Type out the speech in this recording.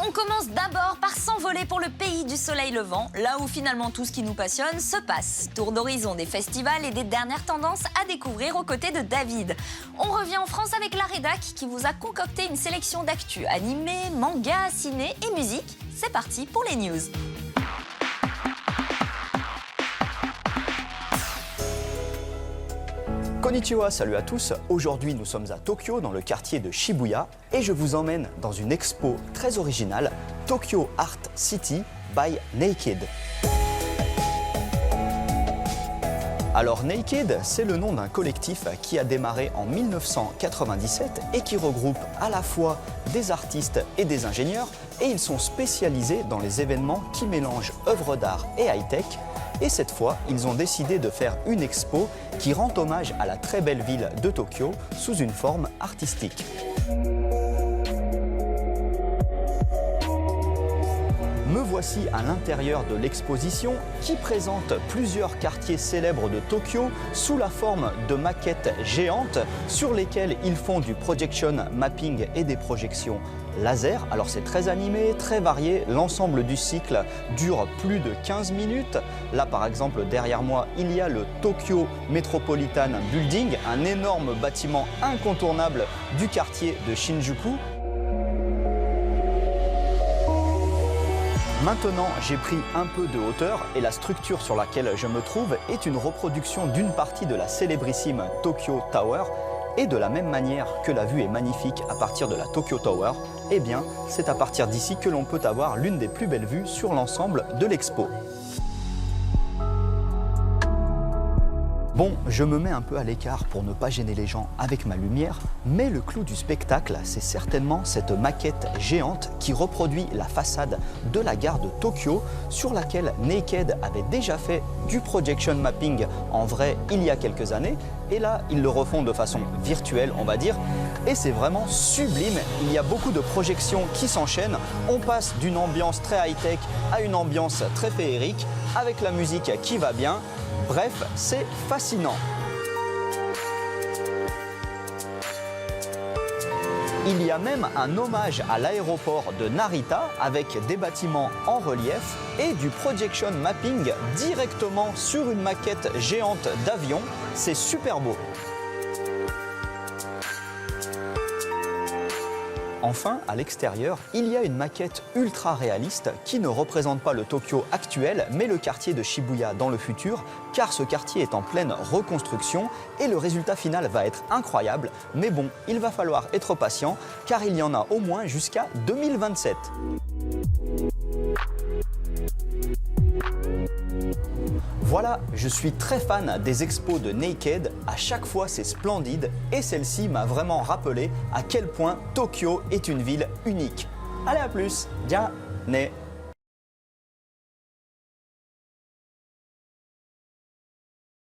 On commence d'abord par s'envoler pour le pays du soleil levant, là où finalement tout ce qui nous passionne se passe. Tour d'horizon des festivals et des dernières tendances à découvrir aux côtés de David. On revient en France avec la rédac qui vous a concocté une sélection d'actu animés, mangas, ciné et musique. C'est parti pour les news. Konnichiwa, salut à tous. Aujourd'hui, nous sommes à Tokyo, dans le quartier de Shibuya, et je vous emmène dans une expo très originale, Tokyo Art City by Naked. Alors Naked, c'est le nom d'un collectif qui a démarré en 1997 et qui regroupe à la fois des artistes et des ingénieurs, et ils sont spécialisés dans les événements qui mélangent œuvres d'art et high-tech. Et cette fois, ils ont décidé de faire une expo qui rend hommage à la très belle ville de Tokyo sous une forme artistique. Me voici à l'intérieur de l'exposition qui présente plusieurs quartiers célèbres de Tokyo sous la forme de maquettes géantes sur lesquelles ils font du projection mapping et des projections laser. Alors c'est très animé, très varié, l'ensemble du cycle dure plus de 15 minutes. Là par exemple derrière moi il y a le Tokyo Metropolitan Building, un énorme bâtiment incontournable du quartier de Shinjuku. Maintenant, j'ai pris un peu de hauteur et la structure sur laquelle je me trouve est une reproduction d'une partie de la célébrissime Tokyo Tower. Et de la même manière que la vue est magnifique à partir de la Tokyo Tower, eh bien, c'est à partir d'ici que l'on peut avoir l'une des plus belles vues sur l'ensemble de l'expo. Bon, je me mets un peu à l'écart pour ne pas gêner les gens avec ma lumière, mais le clou du spectacle, c'est certainement cette maquette géante qui reproduit la façade de la gare de Tokyo, sur laquelle Naked avait déjà fait du projection mapping en vrai il y a quelques années, et là, ils le refont de façon virtuelle, on va dire, et c'est vraiment sublime. Il y a beaucoup de projections qui s'enchaînent, on passe d'une ambiance très high-tech à une ambiance très féerique, avec la musique qui va bien. Bref, c'est fascinant. Il y a même un hommage à l'aéroport de Narita avec des bâtiments en relief et du projection mapping directement sur une maquette géante d'avion. C'est super beau. Enfin, à l'extérieur, il y a une maquette ultra réaliste qui ne représente pas le Tokyo actuel, mais le quartier de Shibuya dans le futur, car ce quartier est en pleine reconstruction et le résultat final va être incroyable. Mais bon, il va falloir être patient, car il y en a au moins jusqu'à 2027. Voilà, je suis très fan des expos de Naked, à chaque fois c'est splendide et celle-ci m'a vraiment rappelé à quel point Tokyo est une ville unique. Allez à plus, ja ne.